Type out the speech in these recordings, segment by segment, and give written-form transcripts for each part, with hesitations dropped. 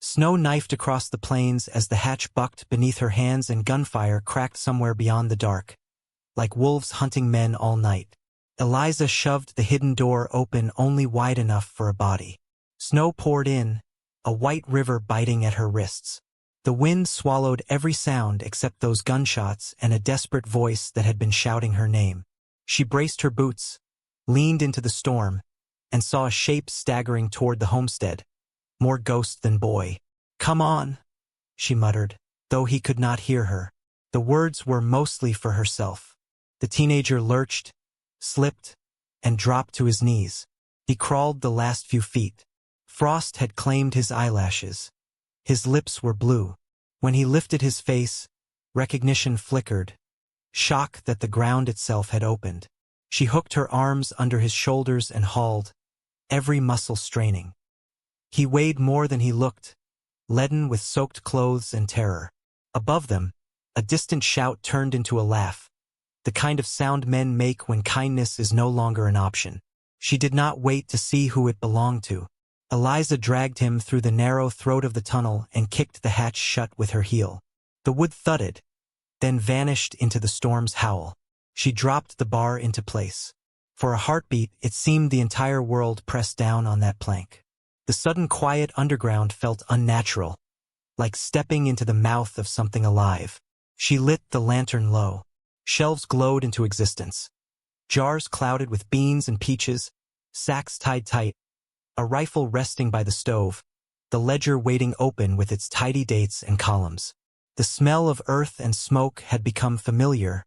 Snow knifed across the plains as the hatch bucked beneath her hands and gunfire cracked somewhere beyond the dark, like wolves hunting men all night. Eliza shoved the hidden door open only wide enough for a body. Snow poured in, a white river biting at her wrists. The wind swallowed every sound except those gunshots and a desperate voice that had been shouting her name. She braced her boots, leaned into the storm, and saw a shape staggering toward the homestead, more ghost than boy. "Come on," she muttered, though he could not hear her. The words were mostly for herself. The teenager lurched, slipped, and dropped to his knees. He crawled the last few feet. Frost had claimed his eyelashes. His lips were blue. When he lifted his face, recognition flickered, shock that the ground itself had opened. She hooked her arms under his shoulders and hauled, every muscle straining. He weighed more than he looked, leaden with soaked clothes and terror. Above them, a distant shout turned into a laugh, the kind of sound men make when kindness is no longer an option. She did not wait to see who it belonged to. Eliza dragged him through the narrow throat of the tunnel and kicked the hatch shut with her heel. The wood thudded, then vanished into the storm's howl. She dropped the bar into place. For a heartbeat, it seemed the entire world pressed down on that plank. The sudden quiet underground felt unnatural, like stepping into the mouth of something alive. She lit the lantern low. Shelves glowed into existence. Jars clouded with beans and peaches, sacks tied tight, a rifle resting by the stove, the ledger waiting open with its tidy dates and columns. The smell of earth and smoke had become familiar,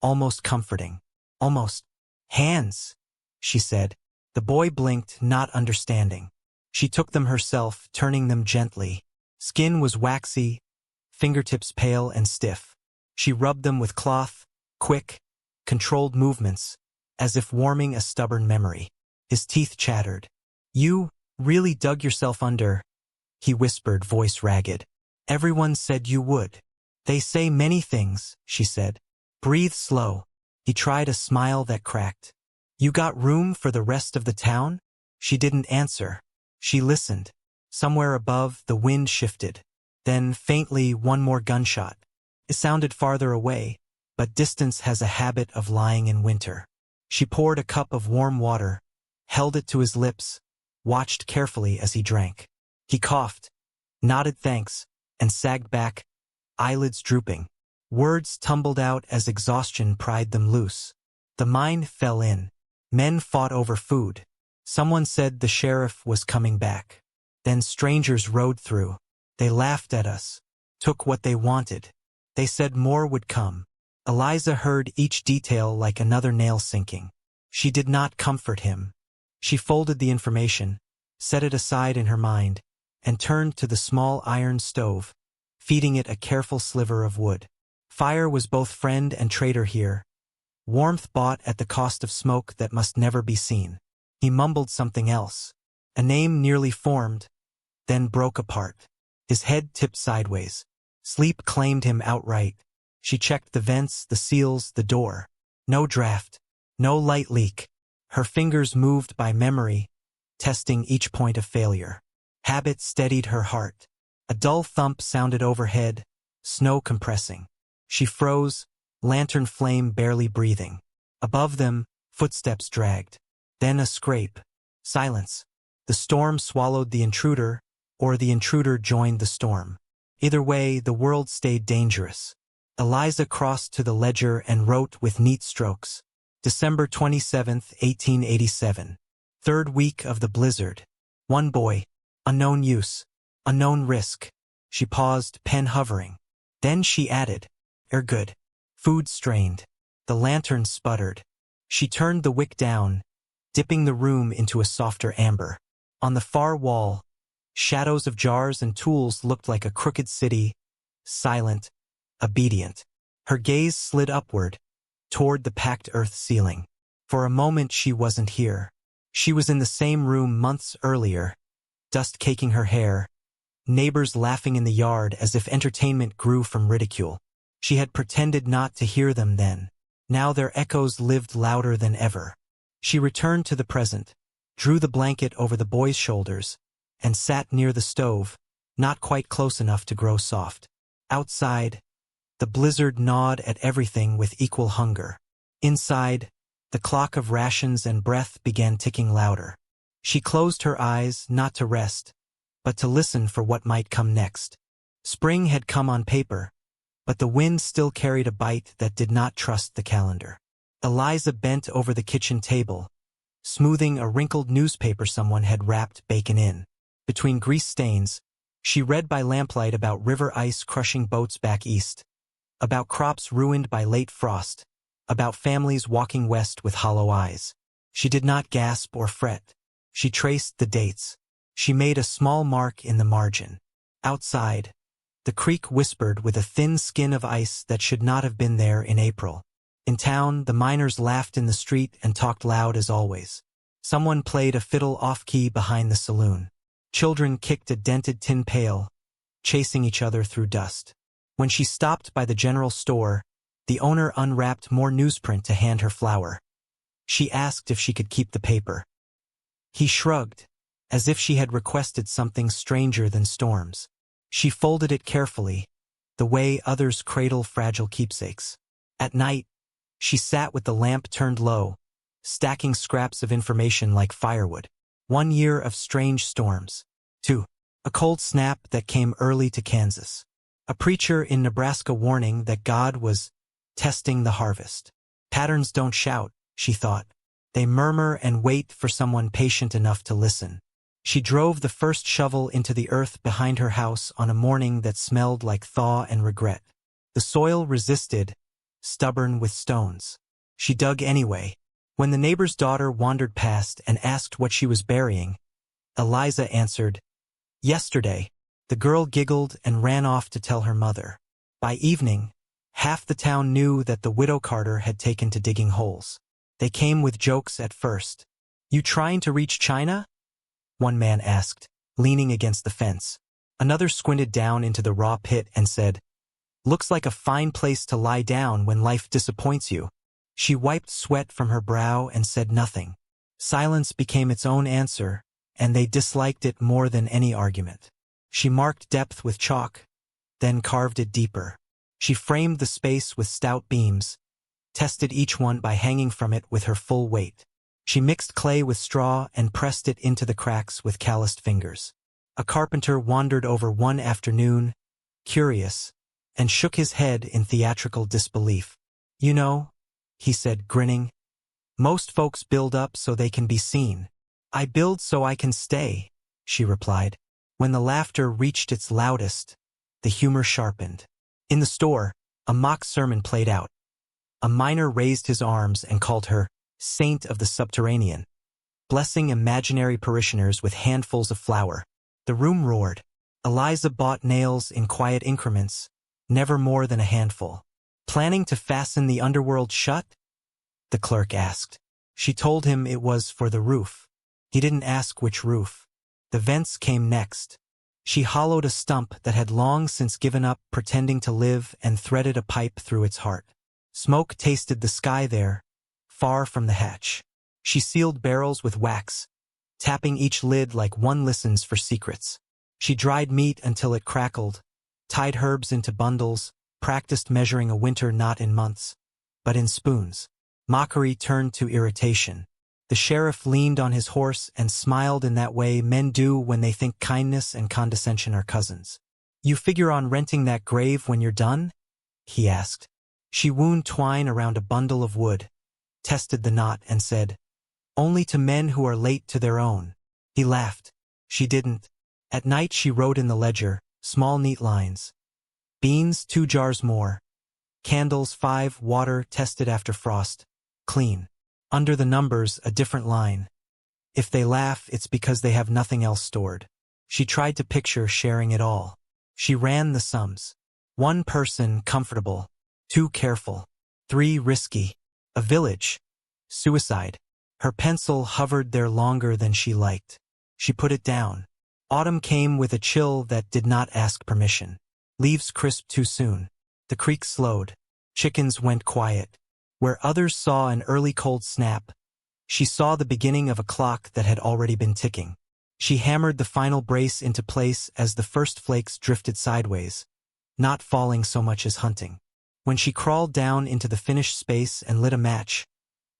almost comforting. "Almost. Hands," she said. The boy blinked, not understanding. She took them herself, turning them gently. Skin was waxy, fingertips pale and stiff. She rubbed them with cloth, quick, controlled movements, as if warming a stubborn memory. His teeth chattered. "You really dug yourself under," he whispered, voice ragged. "Everyone said you would." "They say many things," she said. "Breathe slow." He tried a smile that cracked. "You got room for the rest of the town?" She didn't answer. She listened. Somewhere above, the wind shifted. Then, faintly, one more gunshot. It sounded farther away, but distance has a habit of lying in winter. She poured a cup of warm water, held it to his lips, watched carefully as he drank. He coughed, nodded thanks, and sagged back, eyelids drooping. Words tumbled out as exhaustion pried them loose. The mine fell in. Men fought over food. Someone said the sheriff was coming back. Then strangers rode through. They laughed at us, took what they wanted. They said more would come. Eliza heard each detail like another nail sinking. She did not comfort him. She folded the information, set it aside in her mind, and turned to the small iron stove, feeding it a careful sliver of wood. Fire was both friend and traitor here. Warmth bought at the cost of smoke that must never be seen. He mumbled something else. A name nearly formed, then broke apart. His head tipped sideways. Sleep claimed him outright. She checked the vents, the seals, the door. No draft, no light leak. Her fingers moved by memory, testing each point of failure. Habit steadied her heart. A dull thump sounded overhead, snow compressing. She froze, lantern flame barely breathing. Above them, footsteps dragged. Then a scrape. Silence. The storm swallowed the intruder, or the intruder joined the storm. Either way, the world stayed dangerous. Eliza crossed to the ledger and wrote with neat strokes. December 27, 1887. Third week of the blizzard. One boy. Unknown use. Unknown risk. She paused, pen hovering. Then she added, good. Food strained. The lantern sputtered. She turned the wick down, dipping the room into a softer amber. On the far wall, shadows of jars and tools looked like a crooked city, silent, obedient. Her gaze slid upward, toward the packed earth ceiling. For a moment she wasn't here. She was in the same room months earlier, dust caking her hair, neighbors laughing in the yard as if entertainment grew from ridicule. She had pretended not to hear them then. Now their echoes lived louder than ever. She returned to the present, drew the blanket over the boy's shoulders, and sat near the stove, not quite close enough to grow soft. Outside, the blizzard gnawed at everything with equal hunger. Inside, the clock of rations and breath began ticking louder. She closed her eyes, not to rest, but to listen for what might come next. Spring had come on paper, but the wind still carried a bite that did not trust the calendar. Eliza bent over the kitchen table, smoothing a wrinkled newspaper someone had wrapped bacon in. Between grease stains, she read by lamplight about river ice crushing boats back east, about crops ruined by late frost, about families walking west with hollow eyes. She did not gasp or fret. She traced the dates. She made a small mark in the margin. Outside, the creek whispered with a thin skin of ice that should not have been there in April. In town, the miners laughed in the street and talked loud as always. Someone played a fiddle off-key behind the saloon. Children kicked a dented tin pail, chasing each other through dust. When she stopped by the general store, the owner unwrapped more newsprint to hand her flour. She asked if she could keep the paper. He shrugged, as if she had requested something stranger than storms. She folded it carefully, the way others cradle fragile keepsakes. At night, she sat with the lamp turned low, stacking scraps of information like firewood. 1 year of strange storms. 2. A cold snap that came early to Kansas. A preacher in Nebraska warning that God was testing the harvest. Patterns don't shout, she thought. They murmur and wait for someone patient enough to listen. She drove the first shovel into the earth behind her house on a morning that smelled like thaw and regret. The soil resisted, stubborn with stones. She dug anyway. When the neighbor's daughter wandered past and asked what she was burying, Eliza answered, "Yesterday." The girl giggled and ran off to tell her mother. By evening, half the town knew that the widow Carter had taken to digging holes. They came with jokes at first. "You trying to reach China?" one man asked, leaning against the fence. Another squinted down into the raw pit and said, "Looks like a fine place to lie down when life disappoints you." She wiped sweat from her brow and said nothing. Silence became its own answer, and they disliked it more than any argument. She marked depth with chalk, then carved it deeper. She framed the space with stout beams, tested each one by hanging from it with her full weight. She mixed clay with straw and pressed it into the cracks with calloused fingers. A carpenter wandered over one afternoon, curious, and shook his head in theatrical disbelief. "You know," he said, grinning, "most folks build up so they can be seen. I build so I can stay," she replied. When the laughter reached its loudest, the humor sharpened. In the store, a mock sermon played out. A miner raised his arms and called her Saint of the Subterranean, blessing imaginary parishioners with handfuls of flour. The room roared. Eliza bought nails in quiet increments, never more than a handful. "Planning to fasten the underworld shut?" the clerk asked. She told him it was for the roof. He didn't ask which roof. The vents came next. She hollowed a stump that had long since given up pretending to live and threaded a pipe through its heart. Smoke tasted the sky there, far from the hatch. She sealed barrels with wax, tapping each lid like one listens for secrets. She dried meat until it crackled, tied herbs into bundles, practiced measuring a winter not in months, but in spoons. Mockery turned to irritation. The sheriff leaned on his horse and smiled in that way men do when they think kindness and condescension are cousins. "You figure on renting that grave when you're done?" he asked. She wound twine around a bundle of wood, tested the knot, and said, "Only to men who are late to their own." He laughed. She didn't. At night she wrote in the ledger, small neat lines. Beans 2 jars more. Candles 5, water tested after frost. Clean. Under the numbers, a different line. If they laugh, it's because they have nothing else stored. She tried to picture sharing it all. She ran the sums. 1 person, comfortable. 2 careful. 3 risky. A village. Suicide. Her pencil hovered there longer than she liked. She put it down. Autumn came with a chill that did not ask permission. Leaves crisped too soon. The creek slowed. Chickens went quiet. Where others saw an early cold snap, she saw the beginning of a clock that had already been ticking. She hammered the final brace into place as the first flakes drifted sideways, not falling so much as hunting. When she crawled down into the finished space and lit a match,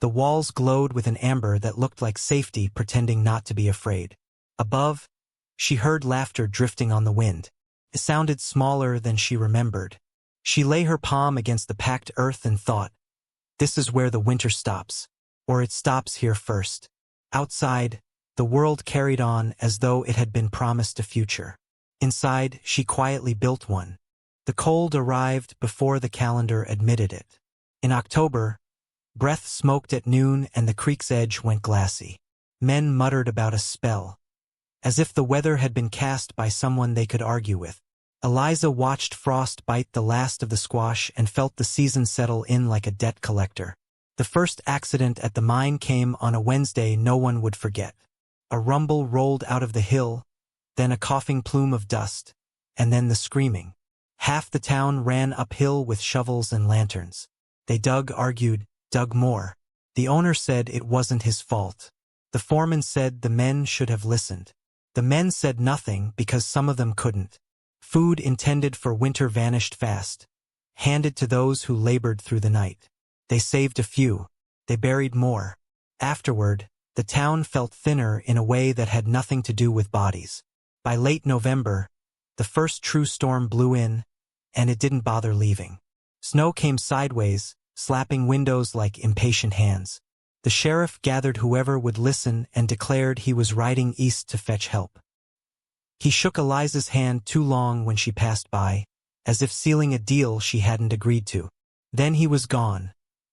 the walls glowed with an amber that looked like safety pretending not to be afraid. Above, she heard laughter drifting on the wind. It sounded smaller than she remembered. She lay her palm against the packed earth and thought, this is where the winter stops, or it stops here first. Outside, the world carried on as though it had been promised a future. Inside, she quietly built one. The cold arrived before the calendar admitted it. In October, breath smoked at noon and the creek's edge went glassy. Men muttered about a spell, as if the weather had been cast by someone they could argue with. Eliza watched frost bite the last of the squash and felt the season settle in like a debt collector. The first accident at the mine came on a Wednesday no one would forget. A rumble rolled out of the hill, then a coughing plume of dust, and then the screaming. Half the town ran uphill with shovels and lanterns. They argued, dug more. The owner said it wasn't his fault. The foreman said the men should have listened. The men said nothing because some of them couldn't. Food intended for winter vanished fast, handed to those who labored through the night. They saved a few. They buried more. Afterward, the town felt thinner in a way that had nothing to do with bodies. By late November, the first true storm blew in, and it didn't bother leaving. Snow came sideways, slapping windows like impatient hands. The sheriff gathered whoever would listen and declared he was riding east to fetch help. He shook Eliza's hand too long when she passed by, as if sealing a deal she hadn't agreed to. Then he was gone,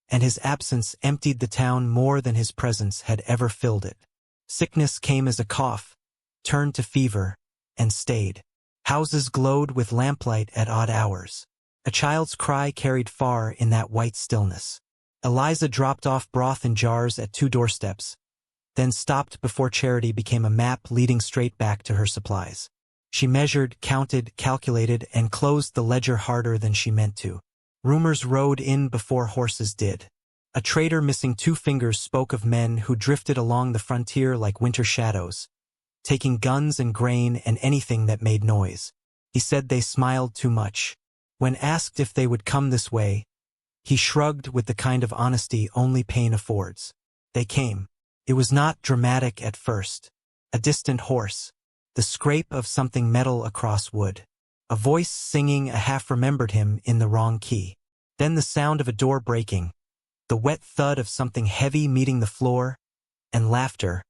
and his absence emptied the town more than his presence had ever filled it. Sickness came as a cough, turned to fever, and stayed. Houses glowed with lamplight at odd hours. A child's cry carried far in that white stillness. Eliza dropped off broth in jars at 2 doorsteps, then stopped before Charity became a map leading straight back to her supplies. She measured, counted, calculated, and closed the ledger harder than she meant to. Rumors rode in before horses did. A trader missing 2 fingers spoke of men who drifted along the frontier like winter shadows, taking guns and grain and anything that made noise. He said they smiled too much. When asked if they would come this way, he shrugged with the kind of honesty only pain affords. They came. It was not dramatic at first. A distant horse, the scrape of something metal across wood. A voice singing a half-remembered him in the wrong key. Then the sound of a door breaking, the wet thud of something heavy meeting the floor, and laughter,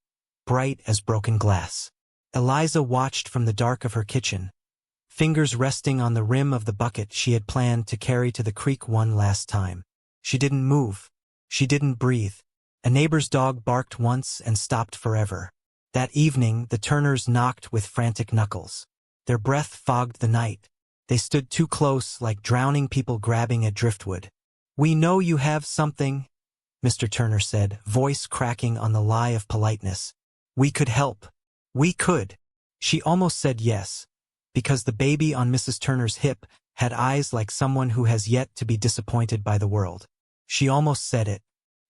bright as broken glass. Eliza watched from the dark of her kitchen, fingers resting on the rim of the bucket she had planned to carry to the creek one last time. She didn't move. She didn't breathe. A neighbor's dog barked once and stopped forever. That evening, the Turners knocked with frantic knuckles. Their breath fogged the night. They stood too close like drowning people grabbing at driftwood. "We know you have something," Mr. Turner said, voice cracking on the lie of politeness. "We could help. We could." She almost said yes, because the baby on Mrs. Turner's hip had eyes like someone who has yet to be disappointed by the world. She almost said it.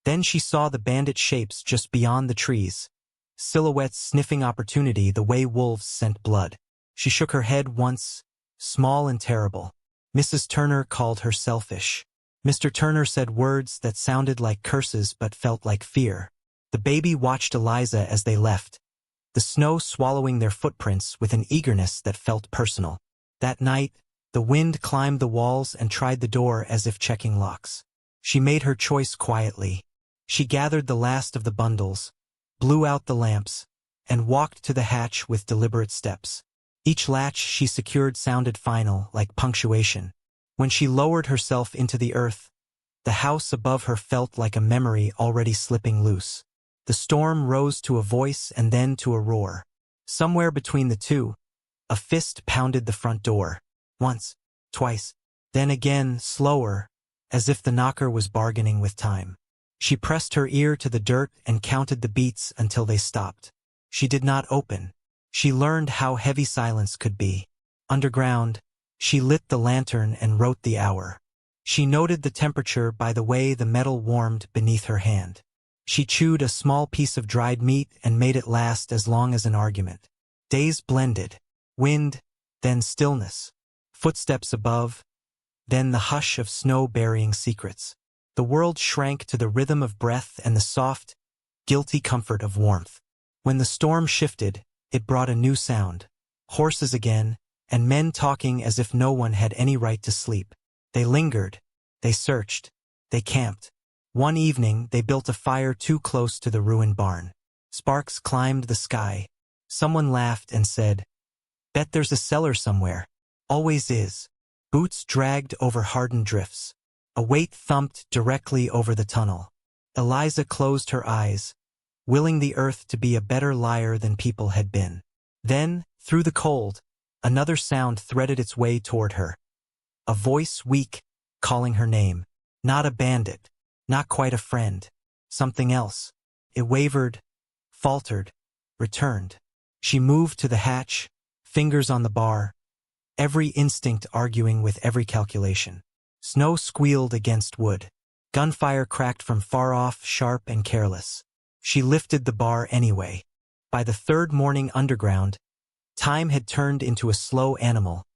Then she saw the bandit shapes just beyond the trees, silhouettes sniffing opportunity the way wolves scent blood. She shook her head once, small and terrible. Mrs. Turner called her selfish. Mr. Turner said words that sounded like curses but felt like fear. The baby watched Eliza as they left, the snow swallowing their footprints with an eagerness that felt personal. That night, the wind climbed the walls and tried the door as if checking locks. She made her choice quietly. She gathered the last of the bundles, blew out the lamps, and walked to the hatch with deliberate steps. Each latch she secured sounded final, like punctuation. When she lowered herself into the earth, the house above her felt like a memory already slipping loose. The storm rose to a voice and then to a roar. Somewhere between the two, a fist pounded the front door. Once, twice, then again, slower, as if the knocker was bargaining with time. She pressed her ear to the dirt and counted the beats until they stopped. She did not open. She learned how heavy silence could be. Underground, she lit the lantern and wrote the hour. She noted the temperature by the way the metal warmed beneath her hand. She chewed a small piece of dried meat and made it last as long as an argument. Days blended. Wind, then stillness. Footsteps above, then the hush of snow burying secrets. The world shrank to the rhythm of breath and the soft, guilty comfort of warmth. When the storm shifted, it brought a new sound. Horses again, and men talking as if no one had any right to sleep. They lingered. They searched. They camped. One evening, they built a fire too close to the ruined barn. Sparks climbed the sky. Someone laughed and said, "Bet there's a cellar somewhere." Always is. Boots dragged over hardened drifts. A weight thumped directly over the tunnel. Eliza closed her eyes, willing the earth to be a better liar than people had been. Then, through the cold, another sound threaded its way toward her. A voice weak, calling her name. Not a bandit. Not quite a friend. Something else. It wavered, faltered, returned. She moved to the hatch, fingers on the bar, every instinct arguing with every calculation. Snow squealed against wood. Gunfire cracked from far off, sharp and careless. She lifted the bar anyway. By the third morning underground, time had turned into a slow animal,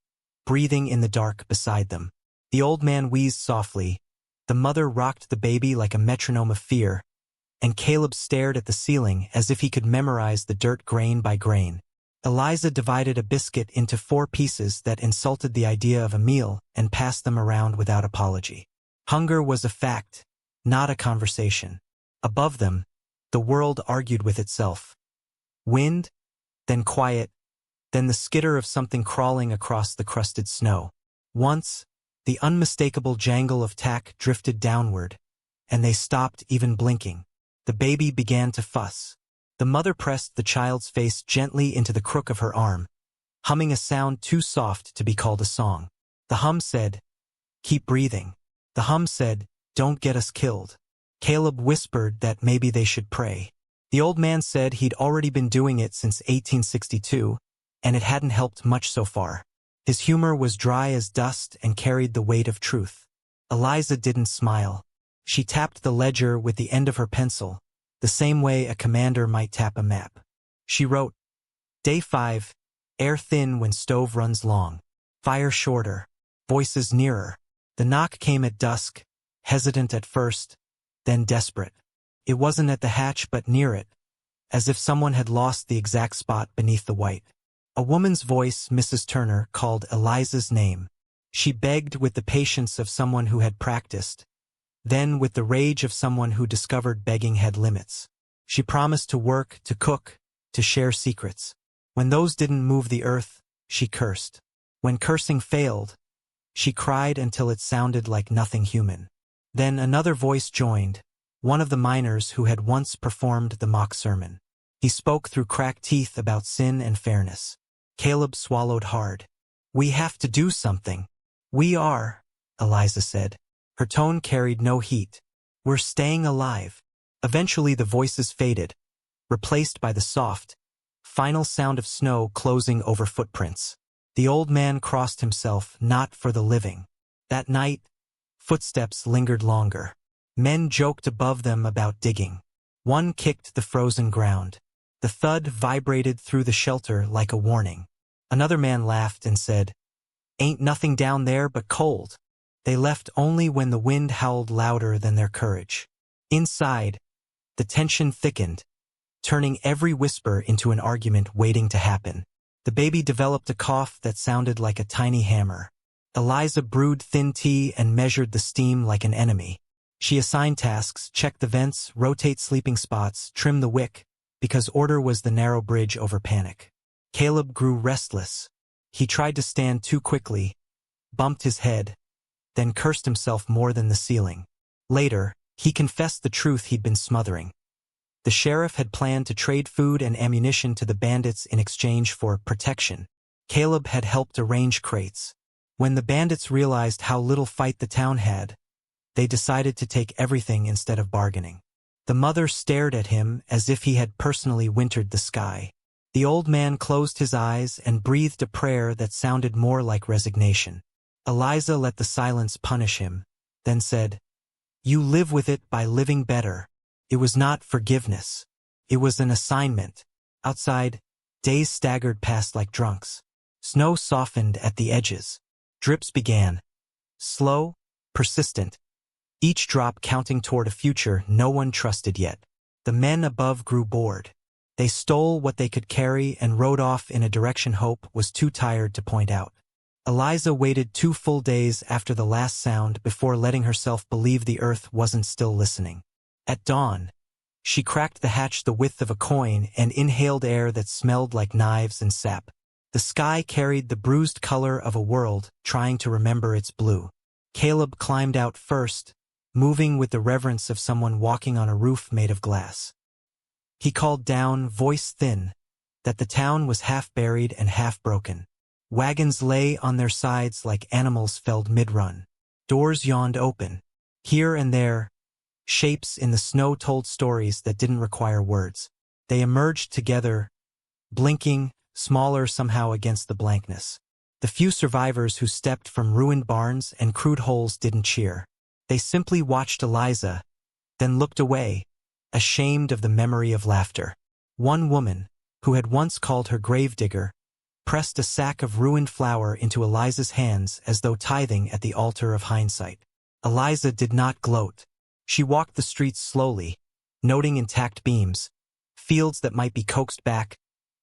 breathing in the dark beside them. The old man wheezed softly. The mother rocked the baby like a metronome of fear, and Caleb stared at the ceiling as if he could memorize the dirt grain by grain. Eliza divided a biscuit into 4 pieces that insulted the idea of a meal and passed them around without apology. Hunger was a fact, not a conversation. Above them, the world argued with itself. Wind, then quiet, then the skitter of something crawling across the crusted snow. Once, the unmistakable jangle of tack drifted downward, and they stopped even blinking. The baby began to fuss. The mother pressed the child's face gently into the crook of her arm, humming a sound too soft to be called a song. The hum said, "Keep breathing." The hum said, "Don't get us killed." Caleb whispered that maybe they should pray. The old man said he'd already been doing it since 1862, and it hadn't helped much so far. His humor was dry as dust and carried the weight of truth. Eliza didn't smile. She tapped the ledger with the end of her pencil, the same way a commander might tap a map. She wrote, "Day 5, air thin when stove runs long. Fire shorter, voices nearer." The knock came at dusk, hesitant at first, then desperate. It wasn't at the hatch but near it, as if someone had lost the exact spot beneath the white. A woman's voice, Mrs. Turner, called Eliza's name. She begged with the patience of someone who had practiced, then with the rage of someone who discovered begging had limits. She promised to work, to cook, to share secrets. When those didn't move the earth, she cursed. When cursing failed, she cried until it sounded like nothing human. Then another voice joined, one of the miners who had once performed the mock sermon. He spoke through cracked teeth about sin and fairness. Caleb swallowed hard. "We have to do something." "We are," Eliza said. Her tone carried no heat. "We're staying alive." Eventually the voices faded, replaced by the soft, final sound of snow closing over footprints. The old man crossed himself, not for the living. That night, footsteps lingered longer. Men joked above them about digging. One kicked the frozen ground. The thud vibrated through the shelter like a warning. Another man laughed and said, "Ain't nothing down there but cold." They left only when the wind howled louder than their courage. Inside, the tension thickened, turning every whisper into an argument waiting to happen. The baby developed a cough that sounded like a tiny hammer. Eliza brewed thin tea and measured the steam like an enemy. She assigned tasks, check the vents, rotate sleeping spots, trim the wick, because order was the narrow bridge over panic. Caleb grew restless. He tried to stand too quickly, bumped his head, then cursed himself more than the ceiling. Later, he confessed the truth he'd been smothering. The sheriff had planned to trade food and ammunition to the bandits in exchange for protection. Caleb had helped arrange crates. When the bandits realized how little fight the town had, they decided to take everything instead of bargaining. The mother stared at him as if he had personally wintered the sky. The old man closed his eyes and breathed a prayer that sounded more like resignation. Eliza let the silence punish him, then said, "You live with it by living better." It was not forgiveness. It was an assignment. Outside, Days staggered past like drunks. Snow softened at the edges. Drips began. Slow, persistent. Each drop counting toward a future no one trusted yet. The men above grew bored. They stole what they could carry and rode off in a direction Hope was too tired to point out. Eliza waited 2 full days after the last sound before letting herself believe the earth wasn't still listening. At dawn, she cracked the hatch the width of a coin and inhaled air that smelled like knives and sap. The sky carried the bruised color of a world trying to remember its blue. Caleb climbed out first, moving with the reverence of someone walking on a roof made of glass. He called down, voice thin, that the town was half buried and half broken. Wagons lay on their sides like animals felled mid-run. Doors yawned open. Here and there, shapes in the snow told stories that didn't require words. They emerged together, blinking, smaller somehow against the blankness. The few survivors who stepped from ruined barns and crude holes didn't cheer. They simply watched Eliza, then looked away, ashamed of the memory of laughter. One woman, who had once called her gravedigger, pressed a sack of ruined flour into Eliza's hands as though tithing at the altar of hindsight. Eliza did not gloat. She walked the streets slowly, noting intact beams, fields that might be coaxed back,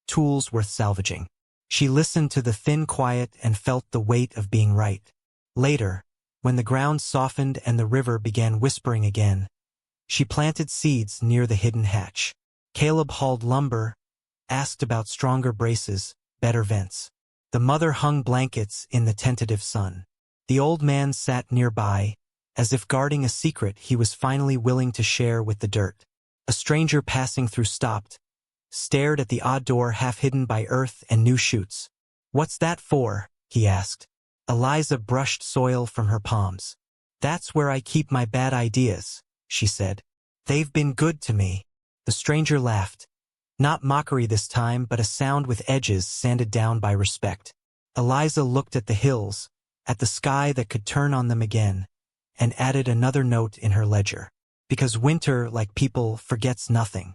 tools worth salvaging. She listened to the thin quiet and felt the weight of being right. Later, when the ground softened and the river began whispering again, she planted seeds near the hidden hatch. Caleb hauled lumber, asked about stronger braces, better vents. The mother hung blankets in the tentative sun. The old man sat nearby, as if guarding a secret he was finally willing to share with the dirt. A stranger passing through stopped, stared at the odd door half hidden by earth and new shoots. "What's that for?" he asked. Eliza brushed soil from her palms. "That's where I keep my bad ideas," she said. "They've been good to me." The stranger laughed. Not mockery this time, but a sound with edges sanded down by respect. Eliza looked at the hills, at the sky that could turn on them again, and added another note in her ledger. Because winter, like people, forgets nothing.